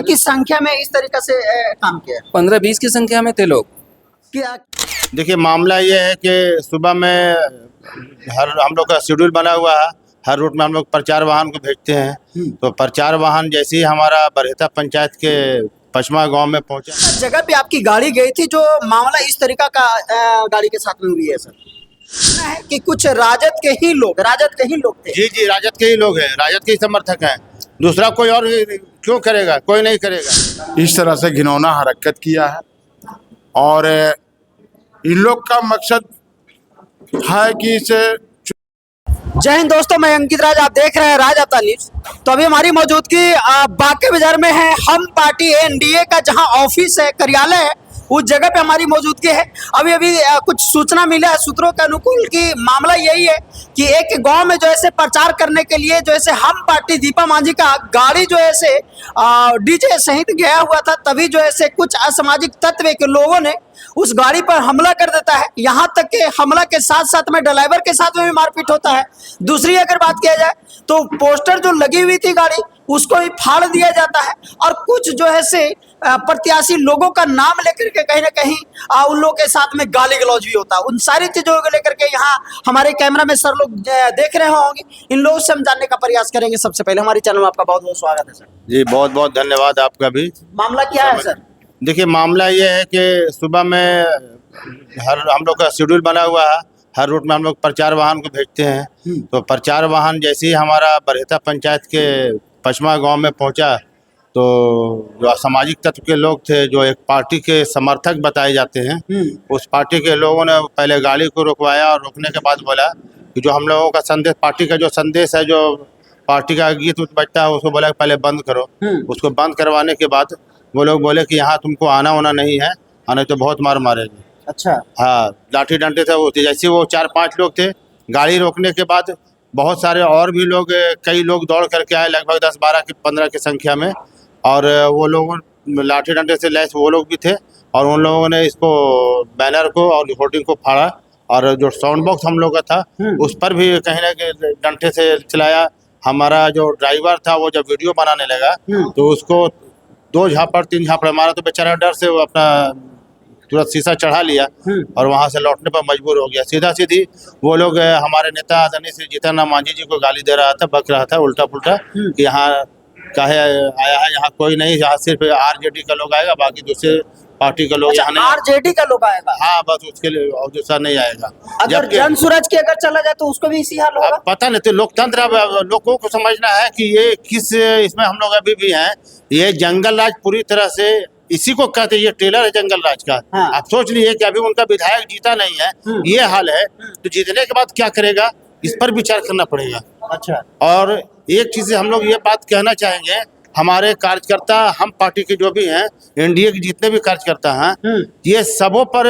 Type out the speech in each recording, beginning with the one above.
की संख्या में इस तरीके से काम किया? 15-20 की संख्या में थे लोग। क्या देखिए मामला ये है कि सुबह में हम लोग का शेड्यूल बना हुआ है, हर रूट में हम लोग प्रचार वाहन को भेजते हैं। तो प्रचार वाहन जैसे ही हमारा बरहेता पंचायत के पचमा गांव में पहुंचा, जगह पे आपकी गाड़ी गई थी जो मामला इस तरीका का गाड़ी के साथ में हुई है सर? सुना है कि कुछ राजद के ही लोग थे। जी जी राजद के ही लोग हैं, राजद के ही समर्थक हैं, दूसरा कोई और क्यों करेगा, कोई नहीं करेगा। इस तरह से घिनौना हरकत किया है और इन लोग का मकसद है कि इसे जय हिंद दोस्तों, मैं अंकित राज, आप देख रहे हैं राज आपदा न्यूज। तो अभी हमारी मौजूदगी बांके बाजार में है। हम पार्टी एनडीए का जहां ऑफिस है, कार्यालय है, उस जगह पे हमारी मौजूदगी है। अभी कुछ सूचना मिला है सूत्रों के अनुकूल कि मामला यही है कि एक गांव में जो है प्रचार करने के लिए जो है हम पार्टी दीपा मांझी का गाड़ी जो है डीजे सहित गया हुआ था। तभी जो है कुछ असामाजिक तत्व के लोगों ने उस गाड़ी पर हमला कर देता है। यहाँ तक कि हमला के साथ साथ में ड्राइवर के साथ में भी मारपीट होता है। दूसरी अगर बात किया जाए तो पोस्टर जो लगी हुई थी गाड़ी उसको भी फाड़ दिया जाता है और कुछ जो है प्रत्याशी लोगों का नाम लेकर के कहीं ना कहीं उन लोगों के साथ में गाली गलौज भी होता है। उन सारी चीजों को लेकर के यहाँ हमारे कैमरा में सर लोग देख रहे होंगे, इन लोगों से हम जानने का प्रयास करेंगे। सबसे पहले हमारे चैनल में आपका बहुत बहुत स्वागत है सर। जी बहुत बहुत धन्यवाद आपका भी। मामला क्या है सर? देखिए मामला ये है कि सुबह में हम लोग का शेड्यूल बना हुआ है, हर रूट में हम लोग प्रचार वाहन को भेजते हैं। तो प्रचार वाहन जैसे ही हमारा बरहेता पंचायत के पचमा गांव में पहुंचा तो जो असामाजिक तत्व के लोग थे, जो एक पार्टी के समर्थक बताए जाते हैं, उस पार्टी के लोगों ने पहले गाड़ी को रुकवाया और रोकने के बाद बोला कि जो हम लोगों का संदेश, पार्टी का जो संदेश है, जो पार्टी का गीत बजता है, उसको बोला कि पहले बंद करो। उसको बंद करवाने के बाद वो लोग बोले कि यहाँ तुमको आना होना नहीं है, आने तो बहुत मार मारेंगे। अच्छा। हाँ, लाठी डंडे से वो थे। जैसे वो 4-5 लोग थे, गाड़ी रोकने के बाद बहुत सारे और भी लोग, कई लोग दौड़ करके आए, लगभग 10-12 की 15 की संख्या में, और वो लोग लाठी डंडे से लैस वो लोग भी थे। और उन लोगों ने इसको बैनर को और होर्डिंग को फाड़ा और जो साउंड बॉक्स हम लोग का था उस पर भी कहीं ना कहीं डंडे से चलाया। हमारा जो ड्राइवर था वो जब वीडियो बनाने लगा तो उसको 2 झापड़ 3 झापड़ मारा, तो बेचारा डर से वो अपना तुरंत शीशा चढ़ा लिया और वहां से लौटने पर मजबूर हो गया। सीधा सीधी वो लोग हमारे नेता आदरणीय श्री जीतन राम मांझी जी को गाली दे रहा था, बक रहा था उल्टा पुल्टा कि यहाँ काहे आया है, यहाँ कोई नहीं, यहाँ सिर्फ आरजेडी का लोग आएगा, बाकी दूसरे पार्टी का लोग यहाँ नहीं। आरजेडी का लोग आएगा? हाँ, बस उसके लिए और दूसरा नहीं आएगा। अगर जन सूरज की अगर चला जाए तो उसको भी इसी हाल होगा? पता नहीं, तो लोकतंत्र, अब लोगों को समझना है कि ये किस इसमें हम लोग अभी भी हैं। ये जंगल राज पूरी तरह से इसी को कहते हैं, ये ट्रेलर है जंगल राज का। हाँ। आप सोच लीजिए कि अभी उनका विधायक जीता नहीं है, ये हाल है, तो जीतने के बाद क्या करेगा, इस पर विचार करना पड़ेगा। अच्छा। और एक चीज हम लोग ये बात कहना चाहेंगे, हमारे कार्यकर्ता, हम पार्टी के जो भी हैं, एनडीए के जितने भी कार्यकर्ता हैं, ये सबों पर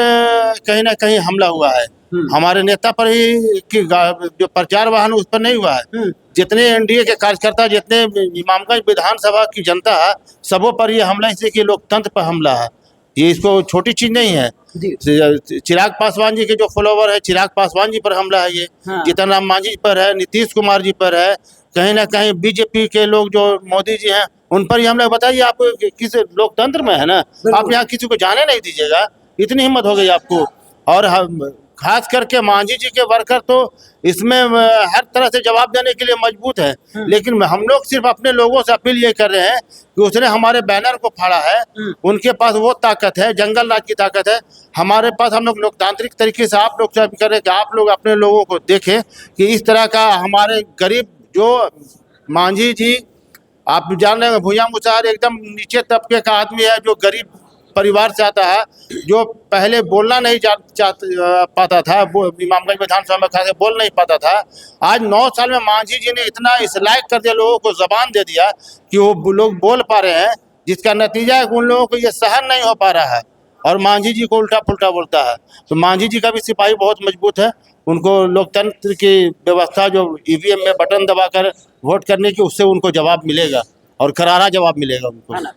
कहीं ना कहीं हमला हुआ है। हमारे नेता पर ही कि जो प्रचार वाहन उस पर नहीं हुआ है। जितने एनडीए के कार्यकर्ता, जितने इमामगंज विधानसभा की जनता है, सबों पर ये हमला, इसलिए कि लोकतंत्र पर हमला है। ये इसको छोटी चीज नहीं है। चिराग पासवान जी के जो फॉलोवर है, चिराग पासवान जी पर हमला है, ये जीतन राम मांझी पर है, नीतीश कुमार जी पर है, कहीं ना कहीं बीजेपी के लोग जो मोदी जी हैं उन पर ही हमला। बताइए आप किस लोकतंत्र में है ना, आप यहाँ किसी को जाने नहीं दीजिएगा, इतनी हिम्मत हो गई आपको। और खास करके मांझी जी के वर्कर तो इसमें हर तरह से जवाब देने के लिए मजबूत है, लेकिन हम लोग सिर्फ अपने लोगों से अपील ये कर रहे हैं कि उसने हमारे बैनर को फाड़ा है, उनके पास वो ताकत है, जंगल राज की ताकत है। हमारे पास, हम लोग लोकतांत्रिक तरीके से आप लोग से अपील कर रहे हैं कि आप लोग अपने लोगों को देखें कि इस तरह का हमारे गरीब, जो मांझी जी आप जान रहे हैं, भुइयां मुसाहर एकदम नीचे तबके का आदमी है, जो गरीब परिवार से आता है, जो पहले बोलना नहीं पाता था, इमामगंज विधानसभा में खास बोल नहीं पाता था। आज 9 साल में मांझी जी ने इतना इस लायक कर दिया, लोगों को जबान दे दिया कि वो लोग बोल पा रहे हैं, जिसका नतीजा है कि उन लोगों को ये सहन नहीं हो पा रहा है और मांझी जी को उल्टा पुल्टा बोलता है। तो मांझी जी का भी सिपाही बहुत मजबूत है, उनको लोकतंत्र की व्यवस्था, जो ईवीएम में बटन दबाकर वोट करने की, उससे उनको जवाब मिलेगा और करारा जवाब मिलेगा उनको।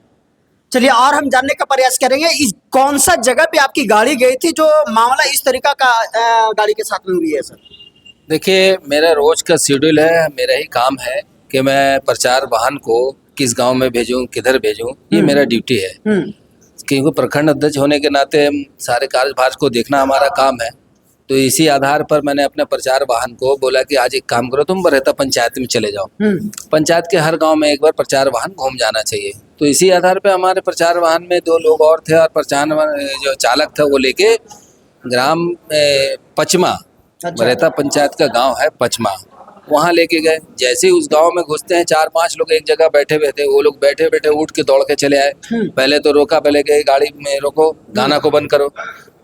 चलिए, और हम जानने का प्रयास करेंगे, इस कौन सा जगह पे आपकी गाड़ी गई थी जो मामला इस तरीका का गाड़ी के साथ में हुई है सर? देखिए, मेरा रोज का शेड्यूल है, मेरा ही काम है कि मैं प्रचार वाहन को किस गांव में भेजूं, किधर भेजूं, ये मेरा ड्यूटी है। क्योंकि प्रखंड अध्यक्ष होने के नाते हम सारे कार्यभार को देखना हमारा काम है। तो इसी आधार पर मैंने अपने प्रचार वाहन को बोला कि आज एक काम करो, तुम बरहता पंचायत में चले जाओ। पंचायत के हर गांव में एक बार प्रचार वाहन घूम जाना चाहिए। तो इसी आधार पर हमारे प्रचार वाहन में 2 लोग और थे, और प्रचार जो चालक था वो लेके ग्राम पचमा, बरहता पंचायत का गाँव है पचमा, वहाँ लेके गए। जैसे ही उस गांव में घुसते हैं 4-5 लोग एक जगह बैठे हुए थे। वो लोग बैठे बैठे उठ के दौड़ के चले आए। पहले तो रोका, पहले गए गाड़ी में रोको, गाना को बंद करो।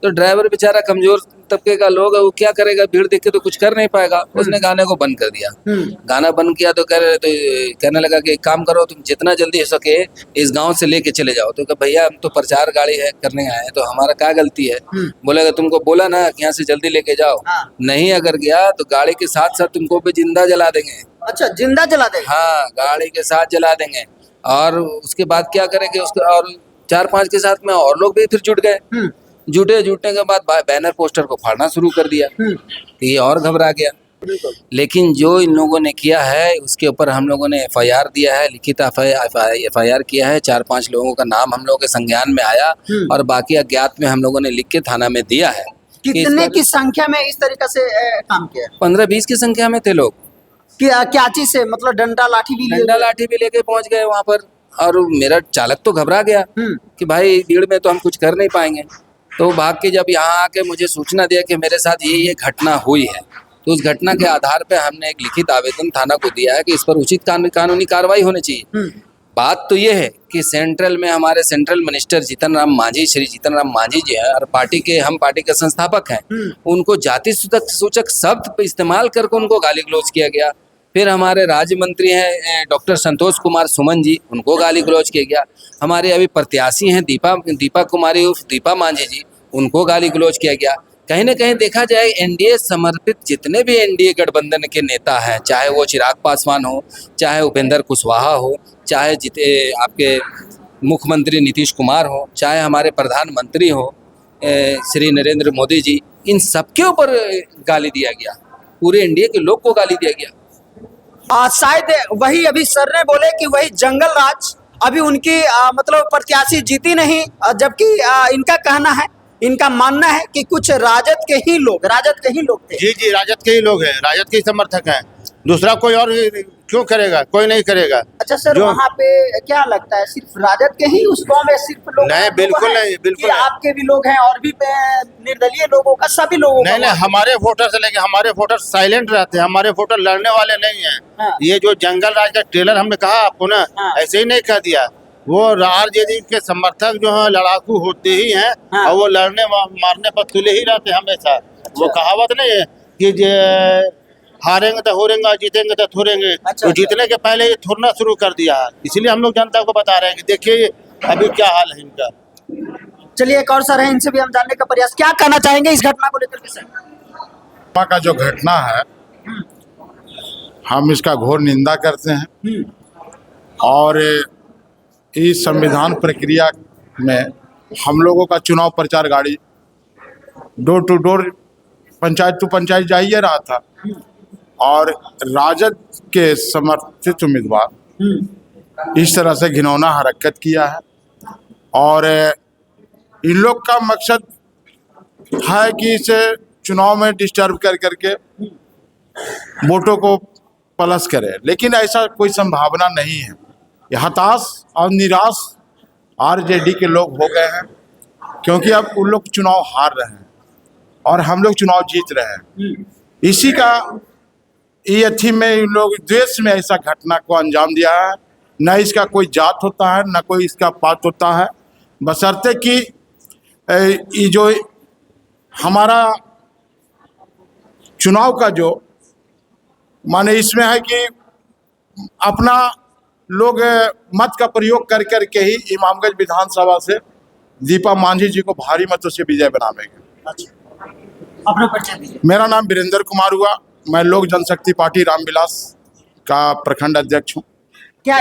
तो ड्राइवर बेचारा कमजोर तबके का लोग है, वो क्या करेगा, भीड़ देख के तो कुछ कर नहीं पाएगा। उसने गाने को बंद कर दिया। गाना बंद किया तो कहने लगा कि एक काम करो, तुम जितना जल्दी हो सके इस गांव से लेके चले जाओ। तो भैया हम तो प्रचार गाड़ी है करने आए हैं, तो हमारा क्या गलती है। बोलेगा तुमको बोला ना कि यहाँ से जल्दी लेके जाओ, नहीं अगर गया तो गाड़ी के साथ साथ तुमको भी जिंदा जला देंगे। अच्छा, जिंदा जला देंगे? हाँ, गाड़ी के साथ जला देंगे। और उसके बाद क्या करेंगे, उसके और 4-5 के साथ में और लोग भी फिर जुट गए। जुटने के बाद बैनर पोस्टर को फाड़ना शुरू कर दिया। तो ये और घबरा गया। लेकिन जो इन लोगों ने किया है उसके ऊपर हम लोगों ने FIR दिया है, लिखित FIR किया है। 4-5 लोगों का नाम हम लोगों के संज्ञान में आया, और बाकी अज्ञात में हम लोगों ने लिख के थाना में दिया है। कितने की संख्या में इस तरीके से काम किया? 15-20 की संख्या में थे लोग। क्या चीज से, मतलब डंडा लाठी भी लेके पहुंच गए वहां पर। और मेरा चालक तो घबरा गया कि भाई भीड़ में तो हम कुछ कर नहीं पाएंगे। तो भाग के जब यहाँ आके मुझे सूचना दिया कि मेरे साथ ये घटना हुई है, तो उस घटना के आधार पे हमने एक लिखित आवेदन थाना को दिया है कि इस पर उचित कानूनी कार्रवाई होनी चाहिए। बात तो ये है कि सेंट्रल में हमारे सेंट्रल मिनिस्टर जीतन राम मांझी, श्री जीतन राम मांझी जी हैं, और हम पार्टी के संस्थापक हैं। उनको जाति सूचक शब्द इस्तेमाल करके उनको गाली गलौज किया गया। फिर हमारे राज्य मंत्री हैं डॉक्टर संतोष कुमार सुमन जी, उनको गाली गलौज किया गया। हमारे अभी प्रत्याशी हैं दीपा कुमारी उर्फ दीपा मांझी जी, उनको गाली गलौज किया गया। कहीं ना कहीं देखा जाए एनडीए समर्पित जितने भी एनडीए गठबंधन के नेता हैं, चाहे वो चिराग पासवान हो, चाहे उपेंद्र कुशवाहा हो, चाहे आपके मुख्यमंत्री नीतीश कुमार हो, चाहे हमारे प्रधानमंत्री हो श्री नरेंद्र मोदी जी, इन सबके ऊपर गाली दिया गया। पूरे एनडीए के लोग को गाली दिया गया। शायद वही अभी सर ने बोले कि वही जंगल राज अभी उनकी मतलब प्रत्याशी जीती नहीं, जबकि इनका कहना है, इनका मानना है कि कुछ राजद के ही लोग थे। जी, राजद के ही लोग हैं, राजद के ही समर्थक हैं। दूसरा कोई और क्यों करेगा, कोई नहीं करेगा। अच्छा सर, वहाँ पे क्या लगता है, सिर्फ राजद के ही उस गांव में सिर्फ लोग? नहीं, बिल्कुल नहीं, बिल्कुल नहीं। आपके भी लोग हैं और भी निर्दलीय लोगों का, सभी लोगों का? नहीं, हमारे वोटर से लेके हमारे वोटर साइलेंट रहते हैं, हमारे वोटर लड़ने वाले नहीं है। हाँ। ये जो जंगल राज का ट्रेलर हमने कहा आपको ना, ऐसे ही नहीं कह दिया। वो आरजेडी के समर्थक जो है लड़ाकू होते ही हैं। हाँ। और वो लड़ने मारने पर तुले ही रहते हमेशा। वो कहावत नहीं है कि हारेंगे तो होरेंगे, जीतेंगे तो थोरेंगे। तो जीतने के पहले ये थोड़ना शुरू कर दिया है। इसलिए हम लोग जनता को बता रहे हैं कि देखिए अभी क्या हाल है इनका। चलिए एक और सर है, इनसे भी हम जानने का प्रयास। क्या कहना चाहेंगे इस घटना को लेकर के सर? का जो घटना है, हम इसका घोर निंदा करते हैं। और इस संविधान प्रक्रिया में हम लोगों का चुनाव प्रचार गाड़ी door to door, panchayat to panchayat जा ही रहा था, और राजद के समर्थित उम्मीदवार इस तरह से घिनौना हरकत किया है। और इन लोग का मकसद है कि इसे चुनाव में डिस्टर्ब कर करके वोटों को प्लस करे, लेकिन ऐसा कोई संभावना नहीं है। ये हताश और निराश आरजेडी के लोग हो गए हैं, क्योंकि अब उन लोग चुनाव हार रहे हैं और हम लोग चुनाव जीत रहे हैं। इसी का ये थी में इन लोग द्वेष में ऐसा घटना को अंजाम दिया है। न इसका कोई जात होता है, न कोई इसका पात होता है, बशर्ते कि ये जो हमारा चुनाव का जो माने इसमें है कि अपना लोग मत का प्रयोग कर करके ही इमामगंज विधानसभा से दीपा मांझी जी को भारी मतों से विजय बनावेंगे। अच्छा, अपना परिचय दीजिए। मेरा नाम वीरेंद्र कुमार हुआ, मैं लोक जनशक्ति पार्टी रामविलास का प्रखंड अध्यक्ष हूँ। क्या